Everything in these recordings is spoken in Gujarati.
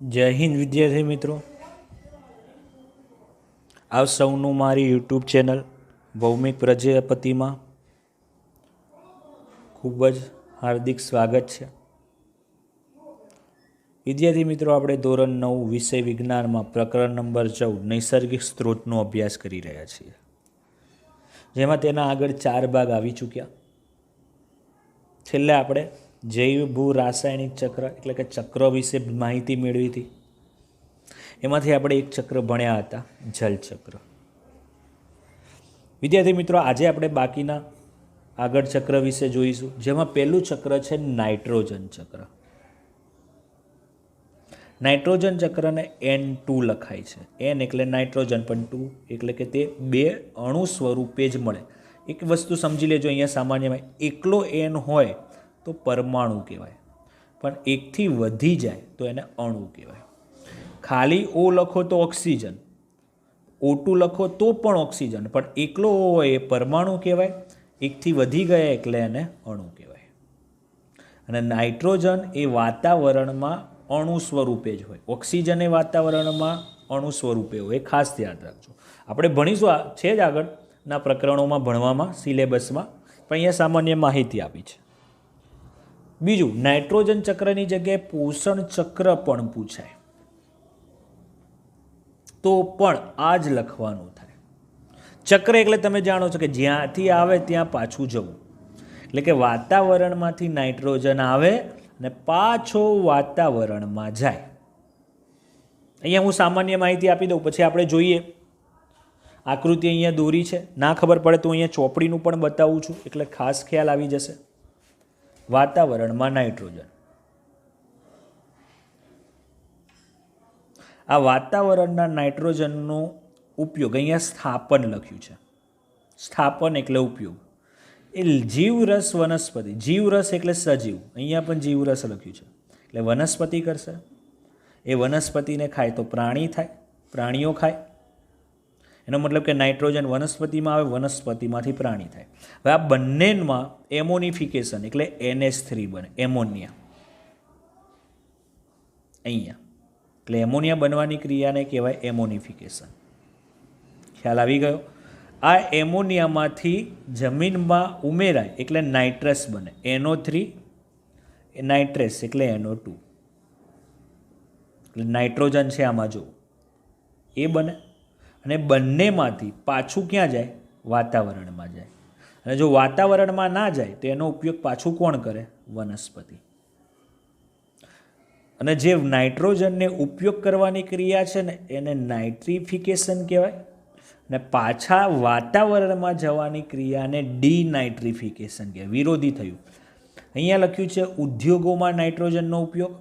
જય હિન્દ વિદ્યાર્થી મિત્રો, આપ સૌનું મારી યુટ્યુબ ચેનલ ભૌમિક પ્રજાપતિમાં ખૂબ જ હાર્દિક સ્વાગત છે. વિદ્યાર્થી મિત્રો, આપણે ધોરણ 9 વિષય વિજ્ઞાનમાં પ્રકરણ નંબર 14 નૈસર્ગિક સ્ત્રોતનો અભ્યાસ કરી રહ્યા છીએ, જેમાં તેના આગળ 4 ભાગ આવી ચૂક્યા. છેલ્લે આપણે જૈવ ભૂ રાસાયણિક ચક્ર એટલે કે ચક્ર વિશે માહિતી મેળવી હતી. એમાંથી આપણે એક ચક્ર ભણ્યા હતા, જલચક્ર. વિદ્યાર્થી મિત્રો, આજે આપણે બાકીના આગળ ચક્ર વિશે જોઈશું, જેમાં પહેલું ચક્ર છે નાઇટ્રોજન ચક્ર. નાઇટ્રોજન ચક્રને N2 લખાય છે. N એટલે નાઇટ્રોજન, પણ 2 એટલે કે તે 2 અણુ સ્વરૂપે જ મળે. એક વસ્તુ સમજી લેજો, અહીંયા સામાન્યમાં એકલો N હોય તો પરમાણુ કહેવાય, પણ એકથી વધી જાય તો એને અણુ કહેવાય. ખાલી O લખો તો ઓક્સિજન, O2 લખો તો પણ ઓક્સિજન, પણ એકલો O હોય એ પરમાણુ કહેવાય, એકથી વધી ગયા એટલે એને અણુ કહેવાય. અને નાઇટ્રોજન એ વાતાવરણમાં અણુ સ્વરૂપે જ હોય, ઓક્સિજન એ વાતાવરણમાં અણુ સ્વરૂપે હોય. એ ખાસ યાદ રાખજો. આપણે ભણીશું, આ છે જ આગળના પ્રકરણોમાં ભણવામાં, સિલેબસમાં, પણ અહીંયા સામાન્ય માહિતી આપી છે. બીજું, નાઇટ્રોજન ચક્રની જગ્યાએ પોષણ ચક્ર પણ પૂછાય તો પણ આ જ લખવાનું થાય. ચક્ર એટલે તમે જાણો છો કે જ્યાંથી આવે ત્યાં પાછું જવું, એટલે કે વાતાવરણમાંથી નાઇટ્રોજન આવે અને પાછો વાતાવરણમાં જાય. અહીંયા હું સામાન્ય માહિતી આપી દઉં, પછી આપણે જોઈએ. આકૃતિ અહીંયા દોરી છે, ના ખબર પડે તો અહીંયા ચોપડીનું પણ બતાવું છું, એટલે ખાસ ખ્યાલ આવી જશે. વાતાવરણમાં નાઇટ્રોજન, આ વાતાવરણના નાઇટ્રોજનનો ઉપયોગ, અહીંયા સ્થાપન લખ્યું છે. સ્થાપન એટલે ઉપયોગ. એ જીવરસ વનસ્પતિ, જીવરસ એટલે સજીવ, અહીંયા પણ જીવરસ લખ્યું છે, એટલે વનસ્પતિ કરશે. એ વનસ્પતિને ખાય તો પ્રાણી થાય, પ્રાણીઓ ખાય. એનો મતલબ કે નાઇટ્રોજન વનસ્પતિમાં આવે, વનસ્પતિમાંથી પ્રાણી થાય. હવે આ બંનેમાં એમોનિફિકેશન એટલે NH3 બને, એમોનિયા. અહીંયા એટલે એમોનિયા બનવાની ક્રિયાને કહેવાય એમોનિફિકેશન. ખ્યાલ આવી ગયો? આ એમોનિયામાંથી જમીનમાં ઉમેરાય એટલે નાઇટ્રસ બને, NO3 નાઇટ્રેસ એટલે NO2. એટલે નાઇટ્રોજન છે આમાં જો એ બને, અને બંનેમાંથી પાછું ક્યાં જાય? વાતાવરણમાં જાય. અને જો વાતાવરણમાં ના જાય તો એનો ઉપયોગ પાછું કોણ કરે? વનસ્પતિ. અને જે નાઇટ્રોજનને ઉપયોગ કરવાની ક્રિયા છે ને એને નાઇટ્રિફિકેશન કહેવાય, અને પાછા વાતાવરણમાં જવાની ક્રિયાને ડીનાઇટ્રિફિકેશન કહેવાય. વિરોધી થયું. અહીંયા લખ્યું છે ઉદ્યોગોમાં નાઇટ્રોજનનો ઉપયોગ,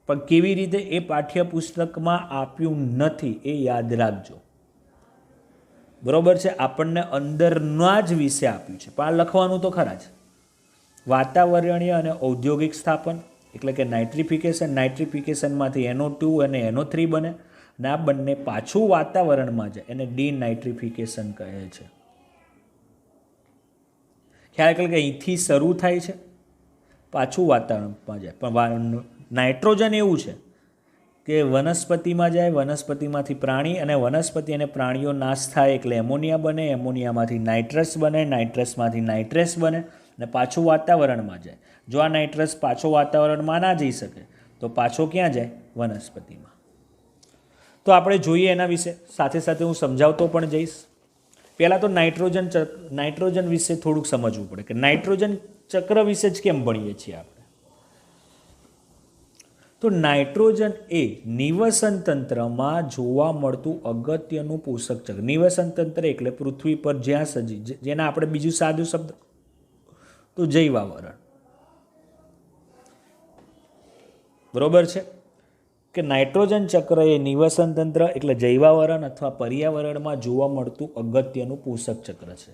પણ કેવી રીતે એ પાઠ્યપુસ્તકમાં આપ્યું નથી, એ યાદ રાખજો. બરોબર છે? આપણને અંદરના જ વિશે આપ્યું છે, પણ આ લખવાનું તો ખરા જ. વાતાવરણીય અને ઔદ્યોગિક સ્થાપન એટલે કે નાઇટ્રિફિકેશન, નાઇટ્રિફિકેશનમાંથી NO2 અને NO3 બને, અને આ બંને પાછું વાતાવરણમાં જાય એને ડીનાઇટ્રિફિકેશન કહે છે. ખ્યાલ કે અહીંથી શરૂ થાય છે, પાછું વાતાવરણમાં જાય. પણ નાઇટ્રોજન એવું છે કે વનસ્પતિમાં જાય, વનસ્પતિમાંથી પ્રાણી, અને વનસ્પતિ અને પ્રાણીઓ નાશ થાય એટલે એમોનિયા બને, એમોનિયામાંથી નાઇટ્રસ બને, નાઇટ્રસમાંથી નાઇટ્રેસ બને, અને પાછું વાતાવરણમાં જાય. જો આ નાઇટ્રસ પાછો વાતાવરણમાં ના જઈ શકે તો પાછો ક્યાં જાય? વનસ્પતિમાં. તો આપણે જોઈએ એના વિશે, સાથે સાથે હું સમજાવતો પણ જઈશ. પહેલાં તો નાઇટ્રોજન વિશે થોડુંક સમજવું પડે કે નાઇટ્રોજન ચક્ર વિશે જ કેમ ભણીએ છીએ આપણે. તો નાઇટ્રોજન એ નિવસન તંત્રમાં જોવા મળતું અગત્યનું પોષક ચક્ર. નિવસન તંત્ર એટલે પૃથ્વી પર જ્યાં સજીવ, જેના આપણે બીજું સાદું શબ્દ તો જૈવાવરણ. બરોબર છે કે નાઇટ્રોજન ચક્ર એ નિવસન તંત્ર એટલે જૈવાવરણ અથવા પર્યાવરણમાં જોવા મળતું અગત્યનું પોષક ચક્ર છે.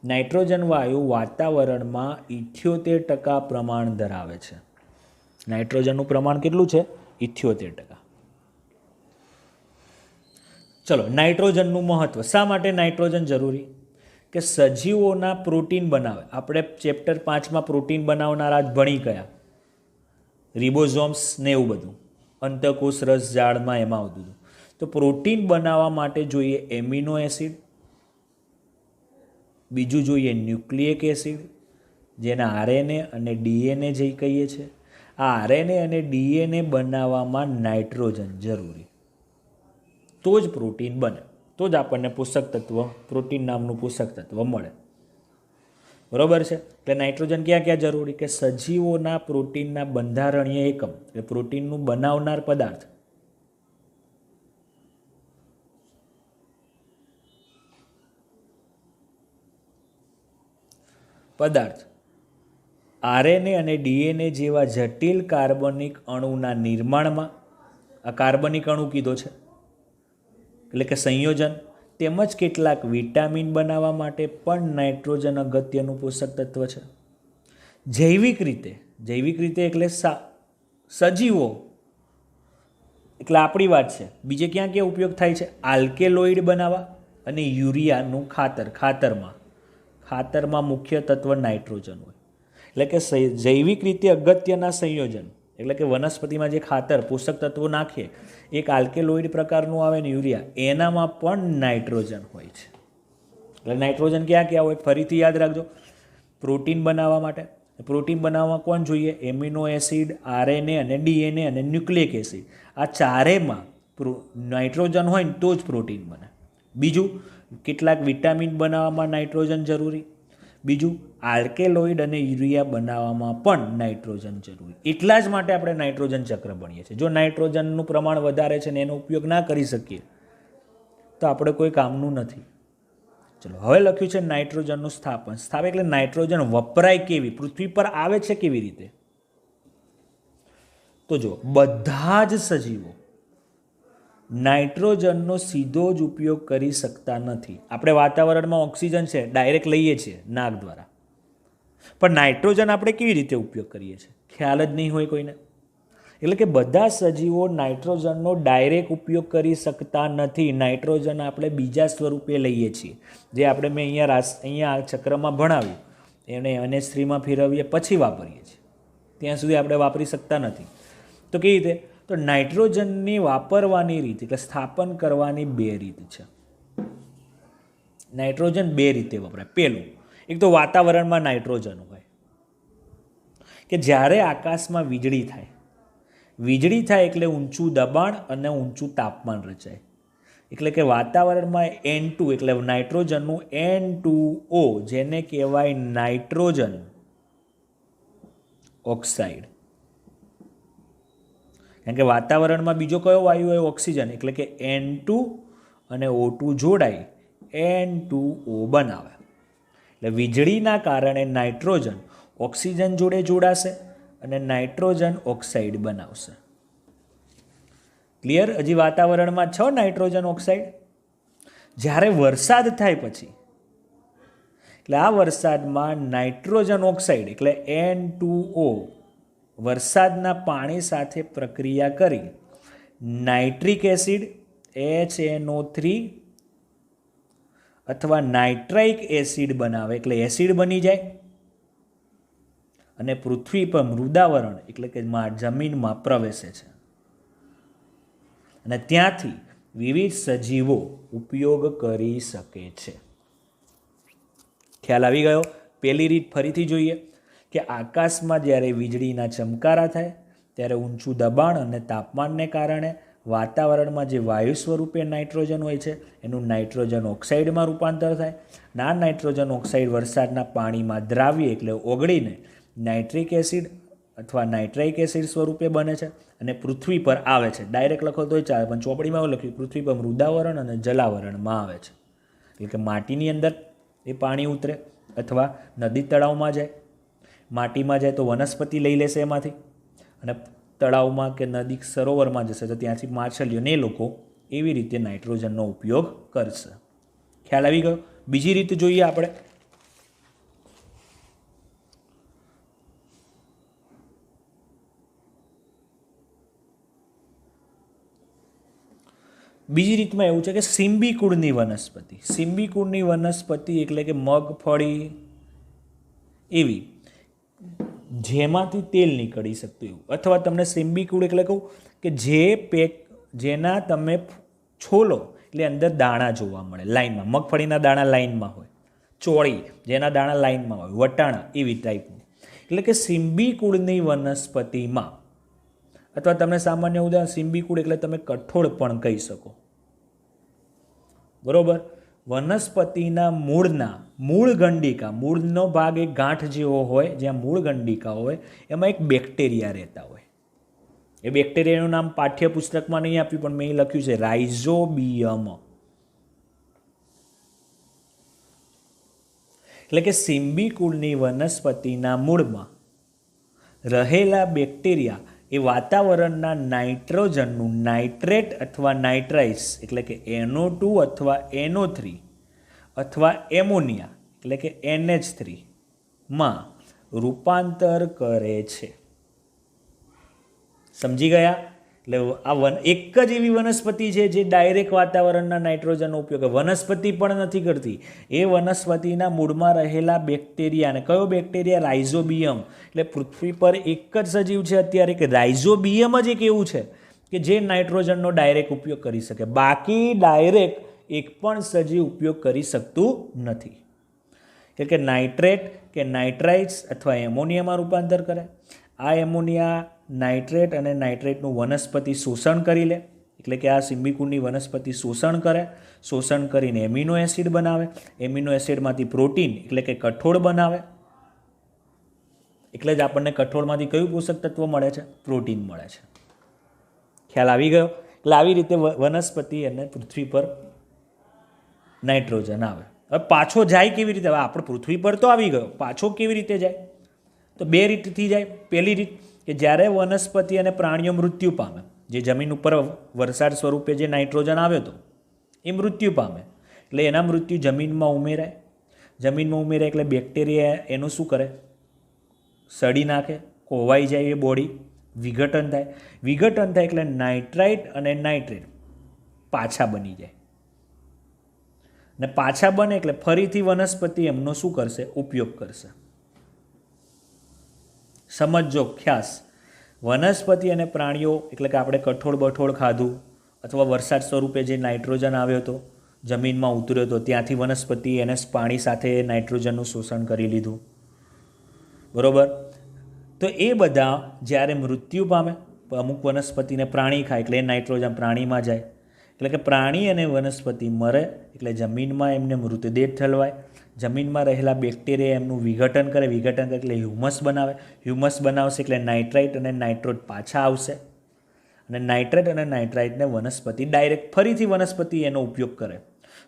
નાઇટ્રોજન વાયુ વાતાવરણમાં 78% પ્રમાણ ધરાવે છે. નાઇટ્રોજનનું પ્રમાણ કેટલું છે? 78%. ચલો, નાઇટ્રોજનનું મહત્વ. શા માટે નાઇટ્રોજન જરૂરી? કે સજીવોના પ્રોટીન બનાવે. આપણે ચેપ્ટર 5માં પ્રોટીન બનાવનારા જ ભણી ગયા, રિબોઝોમ્સ ને એવું બધું. અંતકોષ રસ ઝાડમાં એમાં આવતું હતું. તો પ્રોટીન બનાવવા માટે જોઈએ એમિનો એસિડ, બીજું જોઈએ ન્યુક્લિયક એસિડ, જેને આરએનએ અને ડીએનએ જે કહીએ છીએ. આ આરએનએ અને ડીએનએ બનાવવામાં નાઇટ્રોજન જરૂરી, તો જ પ્રોટીન બને, તો જ આપણને પોષક તત્વ, પ્રોટીન નામનું પોષક તત્વ મળે. બરાબર છે. એટલે નાઇટ્રોજન ક્યાં ક્યાં જરૂરી? કે સજીવોના પ્રોટીનના બંધારણીય એકમ, એટલે પ્રોટીનનું બનાવનાર પદાર્થ આરએનએ અને ડીએનએ જેવા જટિલ કાર્બનિક અણુના નિર્માણમાં, આ કાર્બનિક અણુ કીધો છે એટલે કે સંયોજન, તેમજ કેટલાક વિટામિન બનાવવા માટે પણ નાઇટ્રોજન અગત્યનું પોષક તત્વ છે. જૈવિક રીતે એટલે સજીવો, એટલે આપણી વાત છે. બીજે ક્યાં ક્યાં ઉપયોગ થાય છે? આલ્કેલોઇડ બનાવવા અને યુરિયાનું ખાતરમાં મુખ્ય તત્વ નાઇટ્રોજન હોય. એટલે કે જૈવિક રીતે અગત્યના સંયોજન, એટલે કે વનસ્પતિમાં જે ખાતર પોષક તત્વો નાખીએ, એક આલ્કેલોઇડ પ્રકારનું આવે ને યુરિયા, એનામાં પણ નાઇટ્રોજન હોય છે. એટલે નાઇટ્રોજન ક્યાં ક્યાં હોય? ફરીથી યાદ રાખજો. પ્રોટીન બનાવવા માટે, પ્રોટીન બનાવવામાં કોણ જોઈએ? એમિનો એસિડ, આરએનએ અને ડીએનએ અને ન્યુક્લિયક એસિડ. આ ચારેમાં નાઇટ્રોજન હોય ને તો જ પ્રોટીન બને. બીજું, કેટલાક વિટામિન બનાવવામાં નાઇટ્રોજન જરૂરી. બીજું, આલ્કેલોઇડ અને યુરિયા બનાવવામાં પણ નાઇટ્રોજન જરૂરી. એટલા જ માટે આપણે નાઇટ્રોજન ચક્ર ભણીએ છીએ. જો નાઇટ્રોજનનું પ્રમાણ વધારે છે ને એનો ઉપયોગ ના કરી શકીએ તો આપણે કોઈ કામનું નથી. ચલો, હવે લખ્યું છે નાઇટ્રોજનનું સ્થાપન. એટલે નાઇટ્રોજન વપરાય કેવી, પૃથ્વી પર આવે છે કેવી રીતે? તો જો, બધા જ સજીવો નાઇટ્રોજનનો સીધો જ ઉપયોગ કરી શકતા નથી. આપણે વાતાવરણમાં ઓક્સિજન છે ડાયરેક્ટ લઈએ છીએ નાક દ્વારા, પણ નાઇટ્રોજન આપણે કેવી રીતે ઉપયોગ કરીએ છીએ? ખ્યાલ જ નહીં હોય કોઈને. એટલે કે બધા સજીવો નાઇટ્રોજનનો ડાયરેક્ટ ઉપયોગ કરી શકતા નથી. નાઇટ્રોજન આપણે બીજા સ્વરૂપે લઈએ છીએ, જે મેં અહીંયા આ ચક્રમાં ભણાવ્યું, એને NH3માં ફેરવીએ પછી વાપરીએ છીએ. ત્યાં સુધી આપણે વાપરી શકતા નથી. તો કેવી રીતે? તો નાઇટ્રોજનની વાપરવાની રીત, એટલે સ્થાપન કરવાની બે રીત છે. નાઇટ્રોજન બે રીતે વપરાય. પહેલું, એક તો વાતાવરણમાં નાઇટ્રોજન હોય કે જ્યારે આકાશમાં વીજળી થાય એટલે ઊંચું દબાણ અને ઊંચું તાપમાન રચાય. એટલે કે વાતાવરણમાં N2 એટલે નાઇટ્રોજનનું N2O, જેને કહેવાય નાઇટ્રોજન ઓક્સાઇડ. કારણ કે વાતાવરણમાં બીજો કયો વાયુ હોય? ઓક્સિજન. એટલે કે N2 અને O2 જોડાઈ N2O બનાવે. એટલે વીજળીના કારણે નાઇટ્રોજન ઓક્સિજન જોડે જોડાશે અને નાઇટ્રોજન ઓક્સાઇડ બનાવશે. ક્લિયર? હજી વાતાવરણમાં છો નાઇટ્રોજન ઓક્સાઇડ. જ્યારે વરસાદ થાય પછી, એટલે આ વરસાદમાં નાઇટ્રોજન ઓક્સાઇડ એટલે N2O વરસાદના પાણી સાથે પ્રક્રિયા કરી નાઇટ્રિક એસિડ HNO3 અથવા નાઇટ્રાઇક એસિડ બનાવે, એટલે એસિડ બની જાય અને પૃથ્વી પર મૃદાવરણ એટલે કે જમીનમાં પ્રવેશે છે અને ત્યાંથી વિવિધ સજીવો ઉપયોગ કરી શકે છે. ખ્યાલ આવી ગયો? પહેલી રીત ફરીથી જોઈએ કે આકાશમાં જ્યારે વીજળીના ચમકારા થાય ત્યારે ઊંચું દબાણ અને તાપમાનને કારણે વાતાવરણમાં જે વાયુ સ્વરૂપે નાઇટ્રોજન હોય છે એનું નાઇટ્રોજન ઓક્સાઇડમાં રૂપાંતર થાય. આ નાઇટ્રોજન ઓક્સાઇડ વરસાદના પાણીમાં દ્રાવ્ય એટલે ઓગળીને નાઇટ્રિક એસિડ અથવા નાઇટ્રાઇક એસિડ સ્વરૂપે બને છે અને પૃથ્વી પર આવે છે. ડાયરેક્ટ લખો તોય ચાલે, પણ ચોપડીમાં એવું લખ્યું પૃથ્વી પર મૃદાવરણ અને જલાવરણમાં આવે છે. એટલે કે માટીની અંદર એ પાણી ઉતરે અથવા નદી તળાવમાં જાય. માટીમાં જાય તો વનસ્પતિ લઈ લેશે એમાંથી, અને તળાવમાં કે નદી સરોવરમાં જશે તો ત્યાંથી માછલીઓ ને એ લોકો એવી રીતે નાઇટ્રોજનનો ઉપયોગ કરશે. ખ્યાલ આવી ગયો? બીજી રીત જોઈએ આપણે. બીજી રીતમાં એવું છે કે સિમ્બી કુળની વનસ્પતિ. સિમ્બી કુળની વનસ્પતિ એટલે કે મગફળી જેમાંથી તેલ નીકળી શકતું એવું, અથવા તમને સિમ્બી કુળ એટલે કહું કે જેના તમે છોલો એટલે અંદર દાણા જોવા મળે લાઈનમાં, મગફળીના દાણા લાઈનમાં હોય, ચોળી જેના દાણા લાઈનમાં હોય, વટાણા એવી ટાઈપનું. એટલે કે સિંબી કુળની વનસ્પતિમાં, અથવા તમને સામાન્ય ઉદાહરણ સિંબી કુળ એટલે તમે કઠોળ પણ કહી શકો, બરોબર. વનસ્પતિના મૂળ ગંડિકા, મૂળનો ભાગ એક ગાંઠ જેવો હોય, જ્યાં મૂળ ગંડિકા હોય એમાં એક બેક્ટેરિયા રહેતા હોય. એ બેક્ટેરિયાનું નામ પાઠ્યપુસ્તકમાં નહીં આપ્યું, પણ મેં લખ્યું છે રાઇઝોબિયમ. એટલે કે સિંબી કુળની વનસ્પતિના મૂળમાં રહેલા બેક્ટેરિયા એ વાતાવરણના નાઇટ્રોજનનું નાઇટ્રેટ અથવા નાઇટ્રાઇટ્સ એટલે કે NO2 અથવા NO3 અથવા એમોનિયા એટલે કે NH3 માં રૂપાંતર કરે છે. સમજી ગયા? એટલે આ એક જ એવી વનસ્પતિ છે જે ડાયરેક્ટ વાતાવરણના નાઇટ્રોજનનો ઉપયોગ વનસ્પતિ પણ નથી કરતી. એ વનસ્પતિના મૂળમાં રહેલા બેક્ટેરિયા, અને કયો બેક્ટેરિયા? રાઇઝોબિયમ. એટલે પૃથ્વી પર એક જ સજીવ છે અત્યારે કે રાઇઝોબિયમ જ એક એવું છે કે જે નાઇટ્રોજનનો ડાયરેક્ટ ઉપયોગ કરી શકે. બાકી ડાયરેક્ટ એક પણ સજીવ ઉપયોગ કરી શકતું નથી. એટલે કે નાઇટ્રેટ કે નાઇટ્રાઇટ્સ અથવા એમોનિયામાં રૂપાંતર કરે. આ એમોનિયા નાઇટ્રેટ અને નાઇટ્રેટનું વનસ્પતિ શોષણ કરી લે. એટલે કે આ સિંબીકુળની વનસ્પતિ શોષણ કરે. શોષણ કરીને એમિનો એસિડ બનાવે. એમિનો એસિડમાંથી પ્રોટીન એટલે કે કઠોળ બનાવે. એટલે જ આપણને કઠોળમાંથી કયું પોષક તત્વ મળે છે? પ્રોટીન મળે છે. ખ્યાલ આવી ગયો? એટલે આવી રીતે વનસ્પતિ અને પૃથ્વી પર નાઇટ્રોજન આવે. હવે પાછો જાય કેવી રીતે? હવે આપણે પૃથ્વી પર તો આવી ગયો, પાછો કેવી રીતે જાય? તો બે રીતથી જાય. પહેલી રીત કે જ્યારે વનસ્પતિ અને પ્રાણીઓ મૃત્યુ પામે, જે જમીન ઉપર વરસાદ સ્વરૂપે જે નાઇટ્રોજન આવ્યો હતો એ મૃત્યુ પામે, એટલે એના મૃત્યુ જમીનમાં ઉમેરાય. જમીનમાં ઉમેરાય એટલે બેક્ટેરિયા એનું શું કરે? સડી નાખે, કોવાઈ જાય, એ બોડી વિઘટન થાય. વિઘટન થાય એટલે નાઇટ્રાઇટ અને નાઇટ્રેટ પાછા બની જાય. ને પાછા બને એટલે ફરીથી વનસ્પતિ એમનો શું કરશે? ઉપયોગ કરશે. સમજો ખ્યાસ. વનસ્પતિ અને પ્રાણીઓ એટલે કે આપણે કઠોળ બઠોળ ખાધું, અથવા વરસાદ સ્વરૂપે જે નાઇટ્રોજન આવ્યો હતો, જમીનમાં ઉતર્યો હતો, ત્યાંથી વનસ્પતિ એને પાણી સાથે નાઇટ્રોજનનું શોષણ કરી લીધું, બરાબર. તો એ બધા જ્યારે મૃત્યુ પામે, અમુક વનસ્પતિને પ્રાણી ખાય એટલે એ નાઇટ્રોજન પ્રાણીમાં જાય. એટલે કે પ્રાણી અને વનસ્પતિ મરે એટલે જમીનમાં એમને મૃતદેહ ઠલવાય. જમીનમાં રહેલા બેક્ટેરિયા એમનું વિઘટન કરે. વિઘટન કરે એટલે હ્યુમસ બનાવે. હ્યુમસ બનાવશે એટલે નાઇટ્રાઇટ અને નાઇટ્રોટ પાછા આવશે. અને નાઇટ્રેટ અને નાઇટ્રાઇટને વનસ્પતિ ડાયરેક્ટ ફરીથી વનસ્પતિ એનો ઉપયોગ કરે.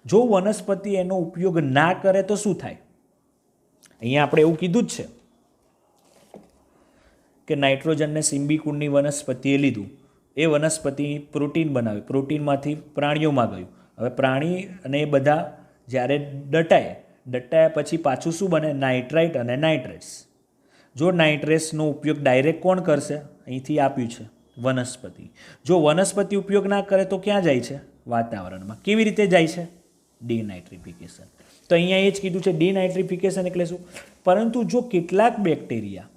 જો વનસ્પતિ એનો ઉપયોગ ના કરે તો શું થાય? અહીંયા આપણે એવું કીધું જ છે કે નાઇટ્રોજનને સિંબીકુળની વનસ્પતિએ લીધું. એ વનસ્પતિ પ્રોટીન બનાવી, પ્રોટીનમાંથી પ્રાણીઓમાં ગયું. હવે પ્રાણી અને એ બધા જ્યારે દટાયા પછી પાછું શું બને? નાઇટ્રાઇટ અને નાઇટ્રેટ્સ. જો નાઇટ્રેટ્સનો ઉપયોગ ડાયરેક્ટ કોણ કરશે? અહીંથી આપ્યું છે વનસ્પતિ. જો વનસ્પતિ ઉપયોગ ના કરે તો ક્યાં જાય છે? વાતાવરણમાં. કેવી રીતે જાય છે? ડિનાઇટ્રિફિકેશન. તો અહીંયા એ જ કીધું છે ડિનાઇટ્રિફિકેશન એટલે શું? પરંતુ જો કેટલાક બેક્ટેરિયા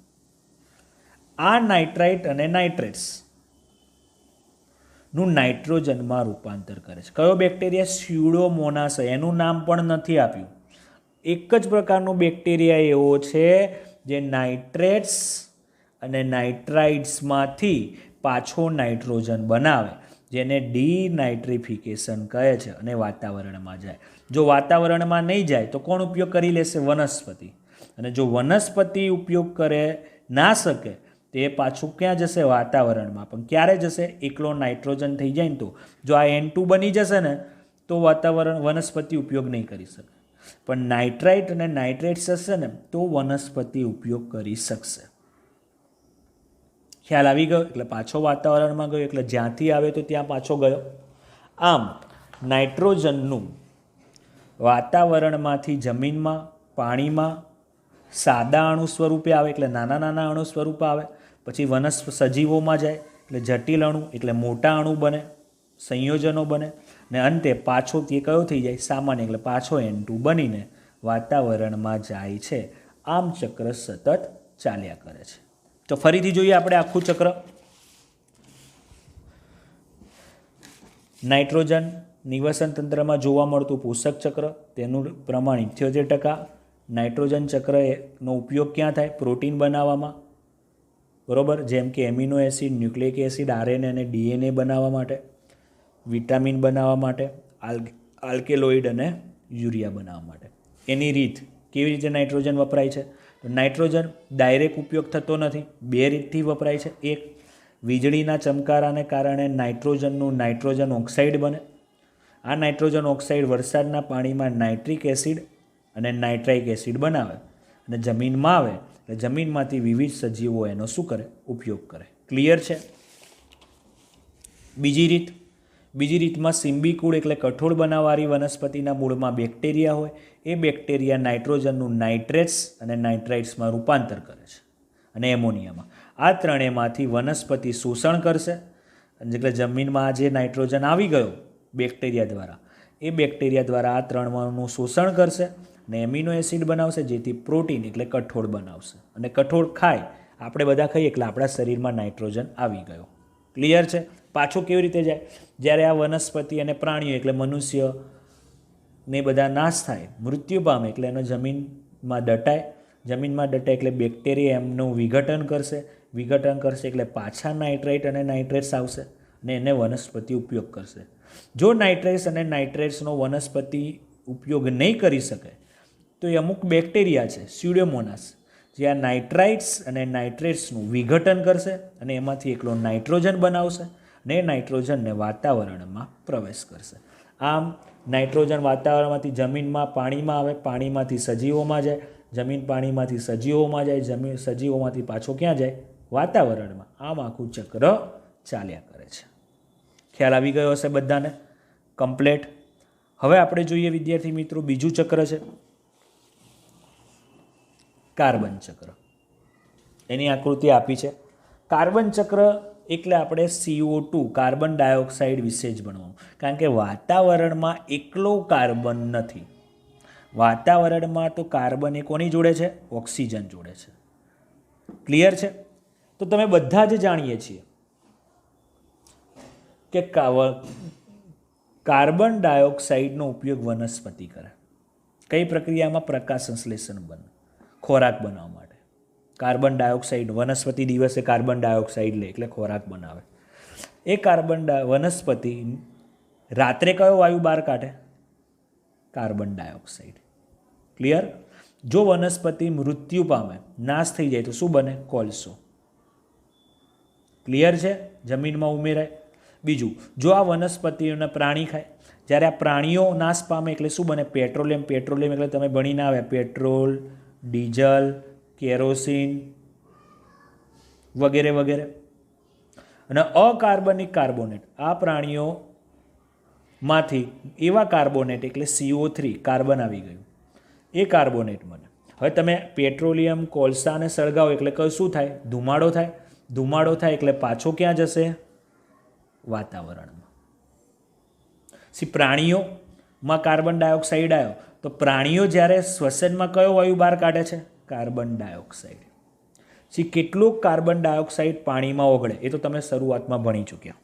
આ નાઇટ્રાઇટ અને નાઇટ્રેટ્સ નું નાઇટ્રોજનમાં રૂપાંતર કરે છે. કયો બેક્ટેરિયા? સ્યુડોમોનાસ. એનું નામ પણ નથી આપ્યું. એક જ પ્રકારનો બેક્ટેરિયા એવો છે જે નાઇટ્રેટ્સ અને નાઇટ્રાઇટ્સમાંથી પાછો નાઇટ્રોજન બનાવે, જેને ડિનાઇટ્રિફિકેશન કહે છે, અને વાતાવરણમાં જાય. જો વાતાવરણમાં નહીં જાય તો કોણ ઉપયોગ કરી લેશે? વનસ્પતિ. અને જો વનસ્પતિ ઉપયોગ કરે ના શકે તે પાછું ક્યાં જશે? વાતાવરણમાં. પણ ક્યારે જશે? એકલો નાઇટ્રોજન થઈ જાય ને તો. જો આ N2 બની જશે ને તો વનસ્પતિ ઉપયોગ નહીં કરી શકે. પણ નાઇટ્રાઇટ અને નાઇટ્રેટ્સ હશે ને તો વનસ્પતિ ઉપયોગ કરી શકશે. ખ્યાલ આવી ગયો? એટલે પાછો વાતાવરણમાં ગયો એટલે જ્યાંથી આવે તો ત્યાં પાછો ગયો. આમ નાઇટ્રોજનનું વાતાવરણમાંથી જમીનમાં, પાણીમાં સાદા અણુ સ્વરૂપે આવે એટલે નાના નાના અણુ સ્વરૂપે આવે. પછી સજીવોમાં જાય એટલે જટિલ અણુ એટલે મોટા અણુ બને, સંયોજનો બને, ને અંતે પાછો તે કયો થઈ જાય? સામાન્ય. એટલે પાછો N2 બનીને વાતાવરણમાં જાય છે. આમ ચક્ર સતત ચાલ્યા કરે છે. તો ફરીથી જોઈએ આપણે આખું ચક્ર. નાઇટ્રોજન નિવસન તંત્રમાં જોવા મળતું પોષક ચક્ર, તેનું પ્રમાણ 78%. નાઇટ્રોજન ચક્રનો ઉપયોગ ક્યાં થાય? પ્રોટીન બનાવવામાં, બરાબર, જેમ કે amino acid, nucleic acid, RNA અને ડીએનએ બનાવવા માટે, વિટામિન બનાવવા માટે, આલ્કેલોઇડ અને યુરિયા બનાવવા માટે. એની રીત કેવી રીતે નાઇટ્રોજન વપરાય છે? તો નાઇટ્રોજન ડાયરેક્ટ ઉપયોગ થતો નથી, બે રીતથી વપરાય છે. એક, વીજળીના ચમકારાને કારણે નાઇટ્રોજન ઓક્સાઇડ બને. આ નાઇટ્રોજન ઓક્સાઇડ વરસાદના પાણીમાં નાઇટ્રિક એસિડ અને નાઇટ્રાઇક એસિડ બનાવે અને જમીનમાં આવે એટલે જમીનમાંથી વિવિધ સજીવો એનો શું કરે? ઉપયોગ કરે. ક્લિયર છે? બીજી રીતમાં સિમ્બિકુળ એટલે કઠોળ બનાવવાળી વનસ્પતિના મૂળમાં બેક્ટેરિયા હોય. એ બેક્ટેરિયા નાઇટ્રોજનનું નાઇટ્રેટ્સ અને નાઇટ્રાઇટ્સમાં રૂપાંતર કરે છે અને એમોનિયામાં. આ ત્રણેયમાંથી વનસ્પતિ શોષણ કરશે, એટલે જમીનમાં જે નાઇટ્રોજન આવી ગયો બેક્ટેરિયા દ્વારા, એ બેક્ટેરિયા દ્વારા આ ત્રણનું શોષણ કરશે અને એમિનો એસિડ બનાવશે, જેથી પ્રોટીન એટલે કઠોળ બનાવશે. અને કઠોળ ખાય, આપણે બધા ખાઈએ એટલે આપણા શરીરમાં નાઇટ્રોજન આવી ગયો. ક્લિયર છે? પાછો કેવી રીતે જાય? જ્યારે આ વનસ્પતિ અને પ્રાણીઓ એટલે મનુષ્ય ને બધા નાશ થાય, મૃત્યુ પામે, એટલે એનો જમીનમાં દટાય. જમીનમાં દટાય એટલે બેક્ટેરિયા એમનું વિઘટન કરશે એટલે પાછા નાઇટ્રાઇટ અને નાઇટ્રેટ્સ આવશે અને એને વનસ્પતિ ઉપયોગ કરશે. જો નાઇટ્રેટ્સ અને નાઇટ્રેટ્સનો વનસ્પતિ ઉપયોગ નહીં કરી શકે તો એ અમુક બેક્ટેરિયા છે, સ્યુડોમોનાસ, જે આ નાઇટ્રાઇટ્સ અને નાઇટ્રેટ્સનું વિઘટન કરશે અને એમાંથી એકલો નાઇટ્રોજન બનાવશે અને એ નાઇટ્રોજનને વાતાવરણમાં પ્રવેશ કરશે. આમ નાઇટ્રોજન વાતાવરણમાંથી જમીનમાં પાણીમાં આવે, પાણીમાંથી સજીવોમાં જાય, જમીન પાણીમાંથી સજીવોમાં જાય, જમીન સજીવોમાંથી પાછો ક્યાં જાય? વાતાવરણમાં. આમ આખું ચક્ર ચાલ્યા કરે છે. ખ્યાલ આવી ગયો હશે બધાને? કમ્પ્લેટ. હવે આપણે જોઈએ વિદ્યાર્થી મિત્રો, બીજું ચક્ર છે કાર્બન ચક્ર. એની આકૃતિ આપી છે. કાર્બન ચક્ર એટલે આપણે CO2 કાર્બન ડાયોક્સાઇડ વિશે જ ભણવાનું, કારણ કે વાતાવરણમાં એકલો કાર્બન નથી. વાતાવરણમાં તો કાર્બન એ કોની જોડે છે? ઓક્સિજન જોડે છે. ક્લિયર છે? તો તમે બધા જ જાણીએ છીએ કે કાર્બન ડાયોક્સાઇડનો ઉપયોગ વનસ્પતિ કરે. કઈ પ્રક્રિયામાં? પ્રકાશ સંશ્લેષણ બને, ખોરાક બનાવવા માટે. કાર્બન ડાયોક્સાઇડ, વનસ્પતિ દિવસે કાર્બન ડાયોક્સાઇડ લે એટલે ખોરાક બનાવે. એ વનસ્પતિ રાત્રે કયો વાયુ બહાર કાઢે? Carbon dioxide. ક્લિયર? જો વનસ્પતિ મૃત્યુ પામે, નાશ થઈ જાય તો શું બને? કોલસો. ક્લિયર છે? જમીનમાં ઉમેરાય. બીજું, જો આ વનસ્પતિઓના પ્રાણી ખાય, જ્યારે આ પ્રાણીઓ નાશ પામે એટલે શું બને? પેટ્રોલિયમ. પેટ્રોલિયમ એટલે તમે ભણીને આવ્યા, પેટ્રોલ, ડીઝલ, કેરોસીન વગેરે વગેરે. અને અકાર્બનિક કાર્બોનેટ, આ પ્રાણીઓમાંથી એવા કાર્બોનેટ એટલે CO3, કાર્બન આવી ગયું, એ કાર્બોનેટ બને. હવે તમે પેટ્રોલિયમ, કોલસાને સળગાવો એટલે શું થાય? ધુમાડો થાય. ધુમાડો થાય એટલે પાછો ક્યાં જશે? વાતાવરણમાં. પ્રાણીઓમાં કાર્બન ડાયોક્સાઇડ આવ્યો તો પ્રાણીઓ જ્યારે શ્વસનમાં કયો વાયુ બહાર કાઢે છે? Carbon dioxide. કેટલું કાર્બન ડાયોક્સાઇડ પાણીમાં ઓગળે એ તો તમે શરૂઆતમાં ભણી ચૂક્યા.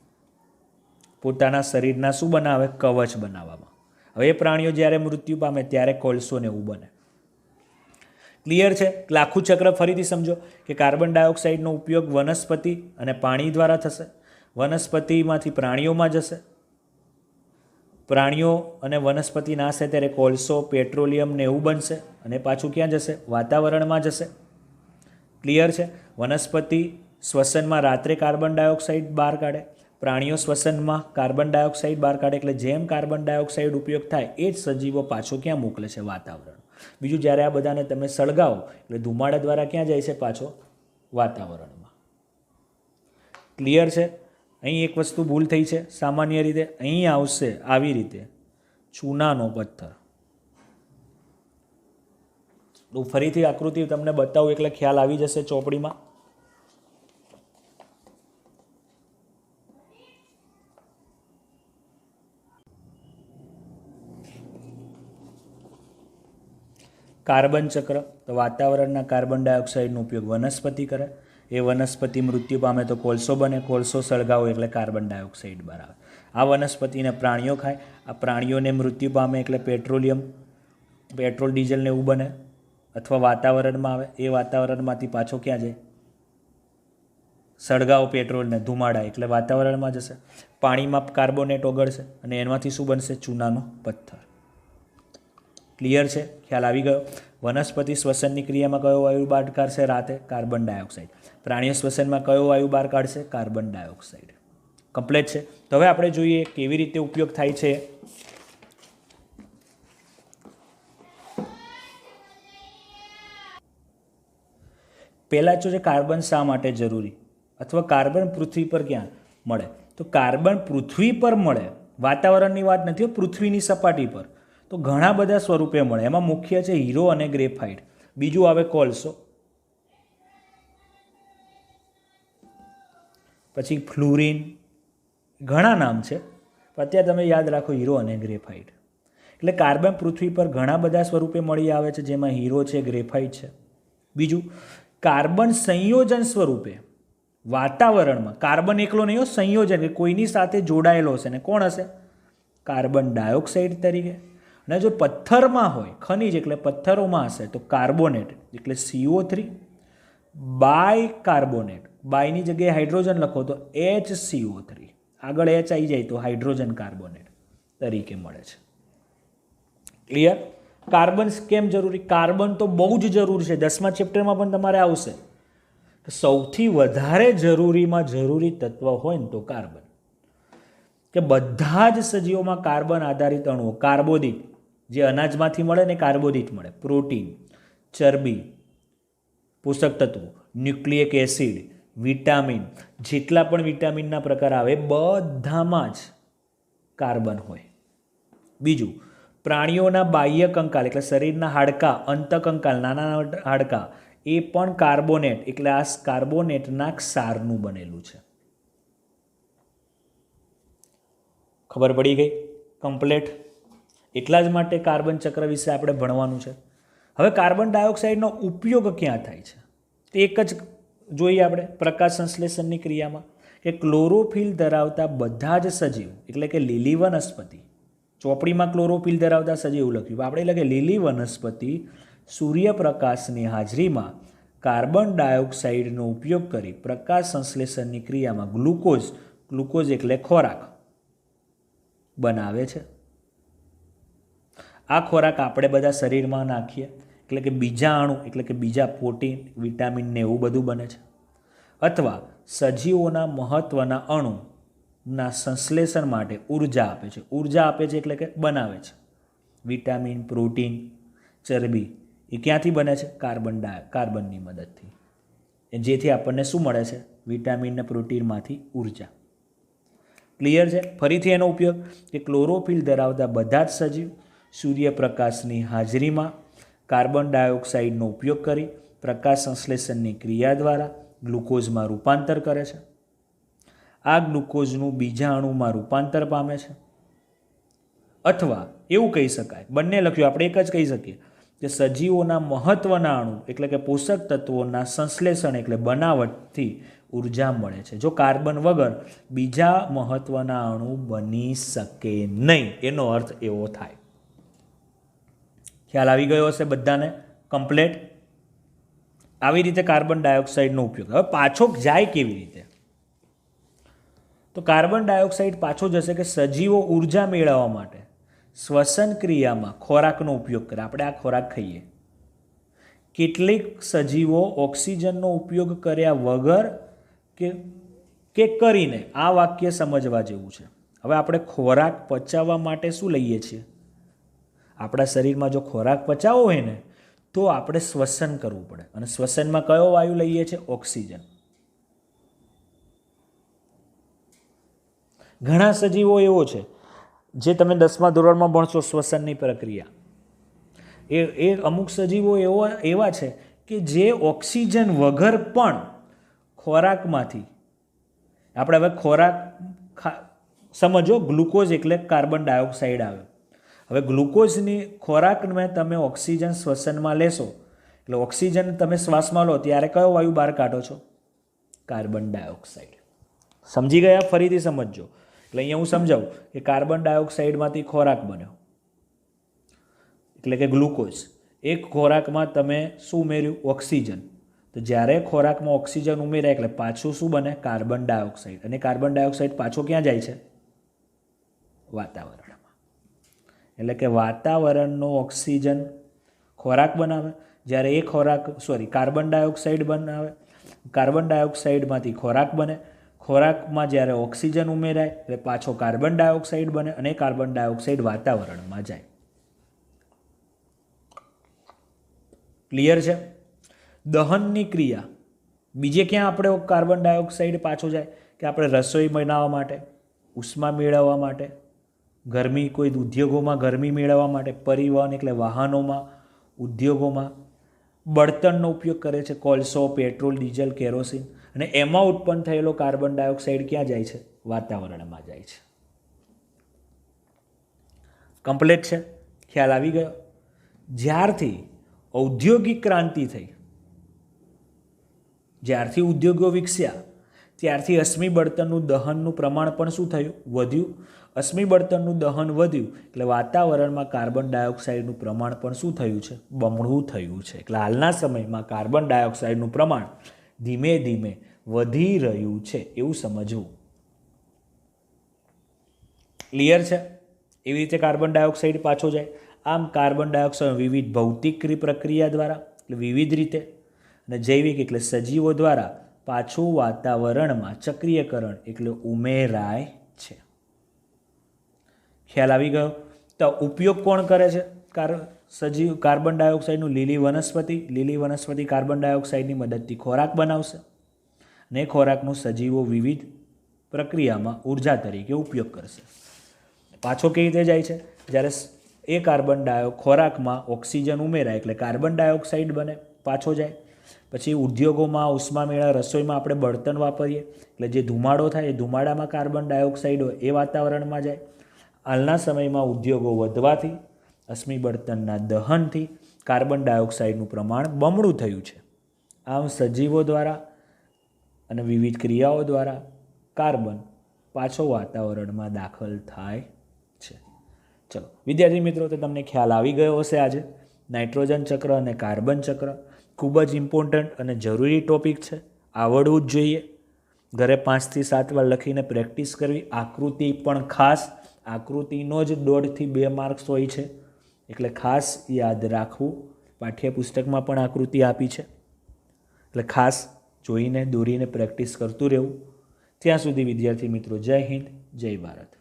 પોતાના શરીરના શું બનાવે? કવચ બનાવવામાં. હવે એ પ્રાણીઓ જ્યારે મૃત્યુ પામે ત્યારે કોલસો ને એવું બને. ક્લિયર છે? આખું ચક્ર ફરીથી સમજો કે કાર્બન ડાયોક્સાઇડનો ઉપયોગ વનસ્પતિ અને પાણી દ્વારા થશે. વનસ્પતિમાંથી પ્રાણીઓમાં જશે. પ્રાણીઓ અને વનસ્પતિ નાશ થાય ત્યારે કોલસો, પેટ્રોલિયમ ને એવું બનશે અને પાછું ક્યાં જશે? વાતાવરણમાં જશે. ક્લિયર છે? વનસ્પતિ શ્વસનમાં રાત્રે કાર્બન ડાયોક્સાઇડ બહાર કાઢે, પ્રાણીઓ શ્વસનમાં કાર્બન ડાયોક્સાઇડ બહાર કાઢે. એટલે જેમ કાર્બન ડાયોક્સાઇડ ઉપયોગ થાય એ જ સજીવો પાછો ક્યાં મોકલે છે? વાતાવરણ. બીજું, જ્યારે આ બધાને તમે સળગાવો એટલે ધુમાડા દ્વારા ક્યાં જાય છે? પાછો વાતાવરણમાં. ક્લિયર છે? અહીં એક વસ્તુ ભૂલ થઈ છે. સામાન્ય રીતે અહીં આવશે આવી રીતે ચૂનાનો પથ્થર. હું ફરીથી આકૃતિ તમને બતાવું એટલે ખ્યાલ આવી જશે ચોપડીમાં. કાર્બન ચક્ર, તો વાતાવરણના કાર્બન ડાયોક્સાઇડનો ઉપયોગ વનસ્પતિ કરે. એ વનસ્પતિ મૃત્યુ પામે તો કોલસો બને, કોલસો સળગાવો એટલે કાર્બન ડાયોક્સાઇડ બહાર આવે. આ વનસ્પતિને પ્રાણીઓ ખાય, આ પ્રાણીઓને મૃત્યુ પામે એટલે પેટ્રોલ ડીઝલને એવું બને અથવા વાતાવરણમાં આવે, એ વાતાવરણમાંથી પાછો ક્યાં જાય? સળગાવો પેટ્રોલને, ધુમાડા એટલે વાતાવરણમાં જશે, પાણીમાં કાર્બોનેટ ઓગળશે અને એમાંથી શું બનશે? ચૂનાનો પથ્થર. ક્લિયર છે? ખ્યાલ આવી ગયો? વનસ્પતિ શ્વસનની ક્રિયામાં કયો વાયુ બહાર કાઢશે? રાતે કાર્બન ડાયોક્સાઇડ. પ્રાણીઓ શ્વસનમાં કયો વાયુ બહાર કાઢશે? Carbon dioxide. કમ્પ્લીટ છે. તો હવે આપણે જોઈએ કેવી રીતે ઉપયોગ થાય છે. પહેલાં જો છે કાર્બન શા માટે જરૂરી, અથવા કાર્બન પૃથ્વી પર ક્યાં મળે? તો કાર્બન પૃથ્વી પર મળે, વાતાવરણની વાત નથી, પૃથ્વીની સપાટી પર તો ઘણા બધા સ્વરૂપે મળે. એમાં મુખ્ય છે હીરો અને ગ્રેફાઇટ. બીજું આવે કોલસો, પછી ફ્લુરિન, ઘણા નામ છે, પણ અત્યારે તમે યાદ રાખો હીરો અને ગ્રેફાઇટ. એટલે કાર્બન પૃથ્વી પર ઘણા બધા સ્વરૂપે મળી આવે છે, જેમાં હીરો છે, ગ્રેફાઇટ છે. બીજું, કાર્બન સંયોજન સ્વરૂપે વાતાવરણમાં, કાર્બન એકલો નહીં, સંયોજન કે કોઈની સાથે જોડાયેલો હશે, ને કોણ હશે? કાર્બન ડાયોક્સાઇડ તરીકે. અને જો પથ્થરમાં હોય, ખનિજ એટલે પથ્થરોમાં હશે, તો કાર્બોનેટ એટલે CO3, બાય કાર્બોનેટ, બાયની જગ્યાએ હાઇડ્રોજન લખો તો HCO3, આગળ H આવી જાય તો હાઇડ્રોજન કાર્બોનેટ તરીકે મળે છે. ક્લિયર? કાર્બન કેમ જરૂરી? કાર્બન તો બહુ જ જરૂરી છે. 10મા ચેપ્ટરમાં પણ તમારે આવશે કે સૌથી વધારે જરૂરી તત્વ હોય ને તો કાર્બન. કે બધા જ સજીવોમાં કાર્બન આધારિત અણુઓ, કાર્બોદિત જે અનાજમાંથી મળે ને કાર્બોદિત મળે, પ્રોટીન, ચરબી, પોષક તત્વો, ન્યુક્લિક એસિડ, વિટામિન, જેટલા પણ વિટામિનના પ્રકાર આવે બધામાં જ કાર્બન હોય. બીજું, પ્રાણીઓના બાહ્ય કંકાલ એટલે શરીરના હાડકાં, અંતકંકાલ, નાના હાડકાં, એ પણ કાર્બોનેટ એટલે આ કાર્બોનેટના ક્ષારનું બનેલું છે. ખબર પડી ગઈ? કમ્પ્લેટ. એટલા જ માટે કાર્બન ચક્ર વિશે આપણે ભણવાનું છે. હવે કાર્બન ડાયોક્સાઇડનો ઉપયોગ ક્યાં થાય છે તે એક જ જોઈએ આપણે. પ્રકાશ સંશ્લેષણની ક્રિયામાં કે ક્લોરોફિલ ધરાવતા બધા જ સજીવ એટલે કે લીલી વનસ્પતિ, ચોપડીમાં ક્લોરોફિલ ધરાવતા સજીવ લખ્યું, આપણે લખીએ લીલી વનસ્પતિ સૂર્યપ્રકાશની હાજરીમાં કાર્બન ડાયોક્સાઇડનો ઉપયોગ કરી પ્રકાશ સંશ્લેષણની ક્રિયામાં ગ્લુકોઝ એટલે ખોરાક બનાવે છે. આ ખોરાક આપણે બધા શરીરમાં નાખીએ એટલે કે બીજા અણુ એટલે કે બીજા પ્રોટીન, વિટામિન ને એવું બધું બને છે. અથવા સજીવોના મહત્ત્વના અણુના સંશ્લેષણ માટે ઉર્જા આપે છે. ઉર્જા આપે છે એટલે કે બનાવે છે. વિટામિન, પ્રોટીન, ચરબી એ ક્યાંથી બને છે? કાર્બનની મદદથી. જેથી આપણને શું મળે છે? વિટામિન ને પ્રોટીનમાંથી ઉર્જા. ક્લિયર છે? ફરીથી એનો ઉપયોગ કે ક્લોરોફિલ ધરાવતા બધા જ સજીવ સૂર્યપ્રકાશની હાજરીમાં કાર્બન ડાયોક્સાઇડનો ઉપયોગ કરી પ્રકાશ સંશ્લેષણની ક્રિયા દ્વારા ગ્લુકોઝમાં રૂપાંતર કરે છે. આ ગ્લુકોઝનું બીજા અણુમાં રૂપાંતર પામે છે. અથવા એવું કહી શકાય, બંને લખ્યું આપણે એક જ કહી શકીએ કે સજીવોના મહત્ત્વના અણુ એટલે કે પોષક તત્વોના સંશ્લેષણ એટલે બનાવટથી ઉર્જા મળે છે. જો કાર્બન વગર બીજા મહત્ત્વના અણુ બની શકે નહીં, એનો અર્થ એવો થાય. ખ્યાલ આવી ગયો હશે બધાને? કમ્પ્લેટ. આવી રીતે કાર્બન ડાયોક્સાઇડનો ઉપયોગ. હવે પાછો જાય કેવી રીતે? તો કાર્બન ડાયોક્સાઇડ પાછો જશે કે સજીવો ઉર્જા મેળવવા માટે શ્વસન ક્રિયામાં ખોરાકનો ઉપયોગ કરે. આપણે આ ખોરાક ખાઈએ. કેટલીક સજીવો ઓક્સિજનનો ઉપયોગ કર્યા વગર કે કરીને, આ વાક્ય સમજવા જેવું છે. હવે આપણે ખોરાક પચાવવા માટે શું લઈએ છીએ? આપણા શરીરમાં જો ખોરાક પચાવવો હોય ને તો આપણે શ્વસન કરવું પડે. અને શ્વસનમાં કયો વાયુ લઈએ છીએ? ઓક્સિજન. ઘણા સજીવો એવો છે જે તમે 10મા ધોરણમાં ભણશો શ્વસનની પ્રક્રિયા, એ અમુક સજીવો એવા છે કે જે ઓક્સિજન વગર પણ ખોરાકમાંથી, આપણે હવે ખોરાક સમજો, ગ્લુકોઝ એટલે કાર્બન ડાયોક્સાઇડ આવ્યો. હવે ગ્લુકોઝની ખોરાકમાં તમે ઓક્સિજન શ્વસનમાં લેશો એટલે ઓક્સિજન તમે શ્વાસમાં લો ત્યારે કયો વાયુ બહાર કાઢો છો? Carbon dioxide. સમજી ગયા? ફરીથી સમજજો એટલે અહીંયા હું સમજાવું કે કાર્બન ડાયોક્સાઇડમાંથી ખોરાક બન્યો એટલે કે ગ્લુકોઝ. એક ખોરાકમાં તમે શું ઉમેર્યું? ઓક્સિજન. તો જ્યારે ખોરાકમાં ઓક્સિજન ઉમેરાય એટલે પાછું શું બને? Carbon dioxide. અને કાર્બન ડાયોક્સાઇડ પાછો ક્યાં જાય છે? વાતાવરણમાં. એટલે કે વાતાવરણનો ઓક્સિજન ખોરાક બનાવે. જ્યારે એ કાર્બન ડાયોક્સાઇડ બનાવે, કાર્બન ડાયોક્સાઇડમાંથી ખોરાક બને. ખોરાકમાં જ્યારે ઓક્સિજન ઉમેરાય એટલે પાછો કાર્બન ડાયોક્સાઇડ બને અને કાર્બન ડાયોક્સાઇડ વાતાવરણમાં જાય. ક્લિયર છે? દહનની ક્રિયા બીજે ક્યાં આપણે કાર્બન ડાયોક્સાઇડ પાછો જાય કે આપણે રસોઈ બનાવવા માટે, ઉષ્મા મેળવવા માટે, ગરમી કોઈ ઉદ્યોગોમાં ગરમી મેળવવા માટે, પરિવહન એટલે વાહનોમાં, ઉદ્યોગોમાં બળતણનો ઉપયોગ કરે છે, કોલસો, પેટ્રોલ, ડીઝલ, કેરોસીન, અને એમાં ઉત્પન્ન થયેલો કાર્બન ડાયોક્સાઇડ ક્યાં જાય છે? વાતાવરણમાં જાય છે. કમ્પ્લીટ છે? ખ્યાલ આવી ગયો? જ્યારથી ઔદ્યોગિક ક્રાંતિ થઈ, જ્યારથી ઉદ્યોગો વિકસ્યા ત્યારથી અશ્મિ બળતણનું દહનનું પ્રમાણ પણ શું થયું? વધ્યું. અશ્મિ બળતણનું દહન વધ્યું એટલે વાતાવરણમાં કાર્બન ડાયોક્સાઇડનું પ્રમાણ પણ શું થયું છે? બમણું થયું છે. એટલે હાલના સમયમાં કાર્બન ડાયોક્સાઇડનું પ્રમાણ ધીમે ધીમે વધી રહ્યું છે એવું સમજવું. ક્લિયર છે? એવી રીતે કાર્બન ડાયોક્સાઇડ પાછો જાય. આમ કાર્બન ડાયોક્સાઇડ વિવિધ ભૌતિક પ્રક્રિયા દ્વારા એટલે વિવિધ રીતે અને જૈવિક એટલે સજીવો દ્વારા પાછું વાતાવરણમાં ચક્રીયકરણ એટલે ઉમેરાય છે. ખ્યાલ આવી ગયો? તો ઉપયોગ કોણ કરે છે કાર્બન ડાયોક્સાઇડનું? લીલી વનસ્પતિ કાર્બન ડાયોક્સાઇડની મદદથી ખોરાક બનાવશે અને ખોરાકનું સજીવો વિવિધ પ્રક્રિયામાં ઉર્જા તરીકે ઉપયોગ કરશે. પાછો કેવી રીતે જાય છે? જ્યારે એ ખોરાકમાં ઓક્સિજન ઉમેરાય એટલે કાર્બન ડાયોક્સાઇડ બને, પાછો જાય. પછી ઉદ્યોગોમાં ઉષ્મા મેળા, રસોઈમાં આપણે બળતણ વાપરીએ એટલે જે ધુમાડો થાય એ ધુમાડામાં કાર્બન ડાયોક્સાઇડ હોય એ વાતાવરણમાં જાય. હાલના સમયમાં ઉદ્યોગો વધવાથી, અશ્મિ બળતણના દહનથી કાર્બન ડાયોક્સાઇડનું પ્રમાણ બમણું થયું છે. આમ સજીવો દ્વારા અને વિવિધ ક્રિયાઓ દ્વારા કાર્બન પાછો વાતાવરણમાં દાખલ થાય છે. ચલો વિદ્યાર્થી મિત્રો, તો તમને ખ્યાલ આવી ગયો હશે આજે નાઇટ્રોજન ચક્ર અને કાર્બન ચક્ર ખૂબ જ ઇમ્પોર્ટન્ટ અને જરૂરી ટોપિક છે, આવડવું જ જોઈએ. ઘરે 5 થી 7 વાર લખીને પ્રેક્ટિસ કરવી. આકૃતિ પણ ખાસ, આકૃતિનો જ 1.5 થી 2 માર્ક્સ હોય છે એટલે ખાસ યાદ રાખવું. પાઠ્યપુસ્તકમાં પણ આકૃતિ આપી છે એટલે ખાસ જોઈને દોરીને પ્રેક્ટિસ કરતું રહેવું. ત્યાં સુધી વિદ્યાર્થી મિત્રો, જય હિન્દ, જય ભારત.